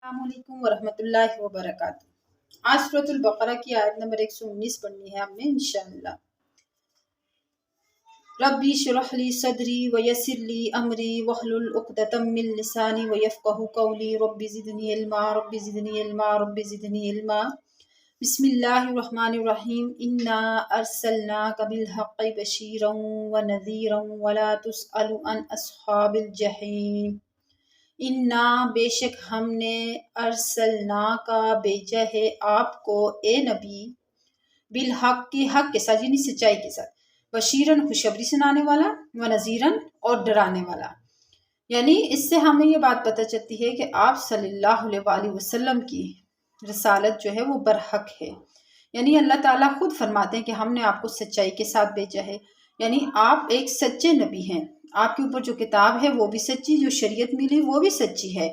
अस्सलाम वालेकुम वरहमतुल्लाहि वबरकातुहू। आज सूरतुल बकरा की आयत नंबर 119 पढ़नी है हमने इंशाअल्लाह। रब्बी शुरह ली सदरी व यस्सिर ली अमरी वहलुल उक़दतम मिन लिसानी व यफ़क़हू क़ौली रब्बी ज़िदनी इल्मा रब्बी ज़िदनी इल्मा रब्बी ज़िदनी इल्मा। बिस्मिल्लाहिर रहमानिर रहीम। इन्ना अरसलनाका बिल हक़्क़ि बशीरन व नज़ीरन व ला तुसअलु अन अस्हाबिल जहीम। इन्ना बेशक हमने अरसलना का भेजा है आपको ए नबी बिल हक की हक के साथ यानी सच्चाई के साथ, बशीरन खुशखबरी सुनाने वाला, व नज़ीरन और डराने वाला। यानी इससे हमें ये बात पता चलती है कि आप सल्लल्लाहु अलैहि वसल्लम की रसालत जो है वो बरहक है। यानी अल्लाह ताला खुद फरमाते हैं कि हमने आपको सच्चाई के साथ भेजा है, यानी आप एक सच्चे नबी हैं। आपके ऊपर जो किताब है वो भी सच्ची, जो शरीयत मिली वो भी सच्ची है।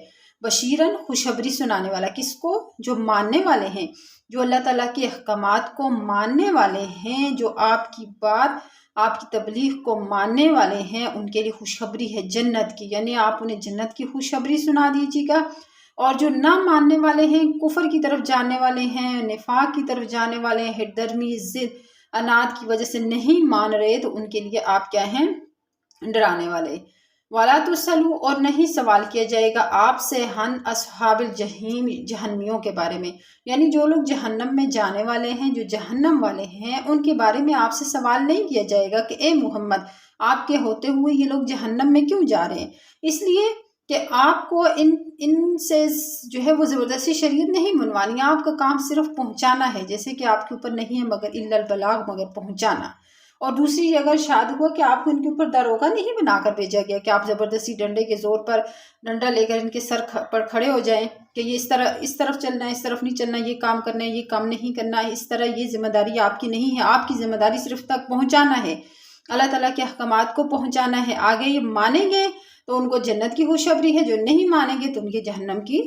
बशीरन खुशखबरी सुनाने वाला, किसको? जो मानने वाले हैं, जो अल्लाह ताला के अहकामात को मानने वाले हैं, जो आपकी बात आपकी तबलीग को मानने वाले हैं, उनके लिए खुशखबरी है जन्नत की। यानी आप उन्हें जन्नत की खुशखबरी सुना दीजिएगा। और जो ना मानने वाले हैं, कुफर की तरफ जाने वाले हैं, निफाक की तरफ जाने वाले हैं, हिटदर्मी जिद अनाद की वजह से नहीं मान रहे, तो उनके लिए आप क्या हैं? डराने वाले। वाला तुसलू और नहीं सवाल किया जाएगा आपसे हन अस्हाबिल जहीम जहन्नमियों के बारे में। यानी जो लोग जहन्नम में जाने वाले हैं, जो जहन्नम वाले हैं, उनके बारे में आपसे सवाल नहीं किया जाएगा कि ए मोहम्मद आपके होते हुए ये लोग जहन्नम में क्यों जा रहे हैं। इसलिए कि आपको इनसे जो है वो ज़बरदस्ती शरीयत नहीं मनवानी, आपका काम सिर्फ पहुंचाना है। जैसे कि आपके ऊपर नहीं है मगर इल्लल बलाग, मगर पहुंचाना। और दूसरी अगर शाद हुआ कि आपको इनके ऊपर दरोगा नहीं बनाकर भेजा गया कि आप ज़बरदस्ती डंडे के ज़ोर पर डंडा लेकर इनके सर पर खड़े हो जाएं कि ये इस तरफ चलना है, इस तरफ नहीं चलना, ये काम करना है, ये काम नहीं करना है। इस तरह ये जिम्मेदारी आपकी नहीं है। आपकी ज़िम्मेदारी सिर्फ तक पहुँचाना है, अल्लाह ताला के अहकामात को पहुँचाना है। आगे ये मानेंगे तो उनको जन्नत की खुशखबरी है, जो नहीं मानेंगे तो उनके जहन्नम की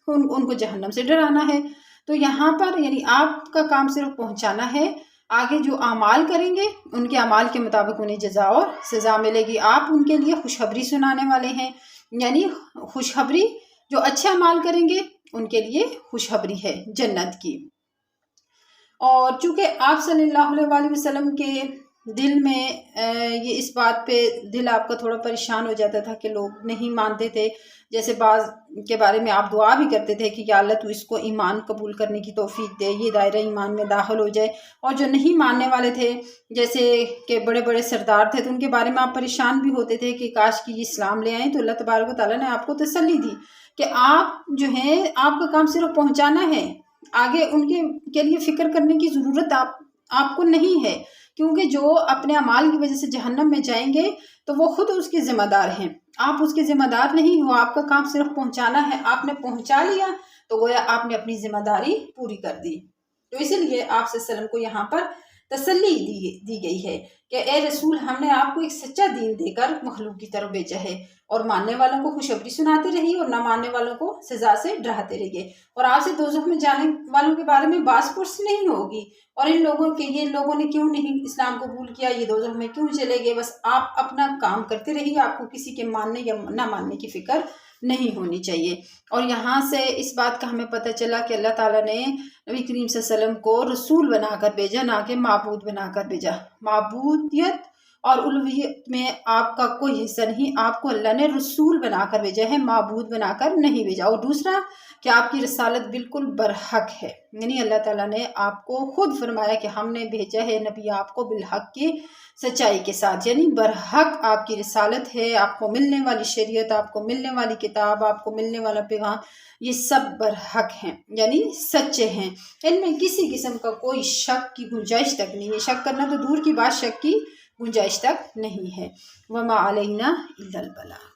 उनको जहन्नम से डराना है। तो यहाँ पर यानी आपका काम सिर्फ पहुँचाना है। आगे जो अमाल करेंगे उनके अमाल के मुताबिक उन्हें जज़ा और सज़ा मिलेगी। आप उनके लिए खुशखबरी सुनाने वाले हैं, यानी खुशखबरी जो अच्छे अमाल करेंगे उनके लिए खुशखबरी है जन्नत की। और चूँकि आप सल्लल्लाहु अलैहि वसल्लम के दिल में ये इस बात पे दिल आपका थोड़ा परेशान हो जाता था कि लोग नहीं मानते थे। जैसे बाज़ के बारे में आप दुआ भी करते थे कि या अल्लाह तू इसको ईमान कबूल करने की तौफीक दे, ये दायरा ईमान में दाखिल हो जाए। और जो नहीं मानने वाले थे, जैसे कि बड़े बड़े सरदार थे, तो उनके बारे में आप परेशान भी होते थे कि काश कि ये इस्लाम ले आएँ। तो अल्लाह तबारक व तआला ने आपको तसल्ली दी कि आप जो हैं आपका काम सिर्फ पहुँचाना है, आगे उनके के लिए फ़िक्र करने की ज़रूरत आपको नहीं है। क्योंकि जो अपने अमाल की वजह से जहन्नम में जाएंगे तो वो खुद उसके ज़िम्मेदार हैं, आप उसके ज़िम्मेदार नहीं हो। आपका काम सिर्फ पहुंचाना है। आपने पहुंचा लिया तो गोया आपने अपनी ज़िम्मेदारी पूरी कर दी। तो इसीलिए आप सल्लल्लाहु अलैहि वसल्लम को यहाँ पर तसल्ली दी गई है कि ए रसूल, हमने आपको एक सच्चा दीन देकर मखलूक की तरफ भेजा है, और मानने वालों को खुशखबरी सुनाते रहिए और ना मानने वालों को सजा से डराते रहिए। और आपसे दोज़ख में जाने वालों के बारे में बास पुर्स नहीं होगी, और इन लोगों ने क्यों नहीं इस्लाम कबूल किया, ये दोज़ख में क्यों चले गए। बस आप अपना काम करते रहिए, आपको किसी के मानने या ना मानने की फ़िक्र नहीं होनी चाहिए। और यहाँ से इस बात का हमें पता चला कि अल्लाह ताला ने नबी करीम सल्लल्लाहु अलैहि वसल्लम को रसूल बनाकर भेजा, ना कि माबूद बनाकर भेजा। माबूदियत और उलूहियत में आपका कोई हिस्सा नहीं, आपको अल्लाह ने रसूल बनाकर भेजा है, माबूद बनाकर नहीं भेजा। और दूसरा कि आपकी रसालत बिल्कुल बरहक है, यानी अल्लाह ताला ने आपको खुद फरमाया कि हमने भेजा है नबी आपको बिलहक की सच्चाई के साथ, यानी बरहक आपकी रसालत है। आपको मिलने वाली शरीयत, आपको मिलने वाली किताब, आपको मिलने वाला पैगाम, ये सब बरहक हैं, यानी सच्चे हैं। इनमें किसी किस्म का कोई शक की गुंजाइश तक नहीं है। शक करना तो दूर की बात, शक की गुंजाइश तक नहीं है। वमा अलैना इल्लल बलाग।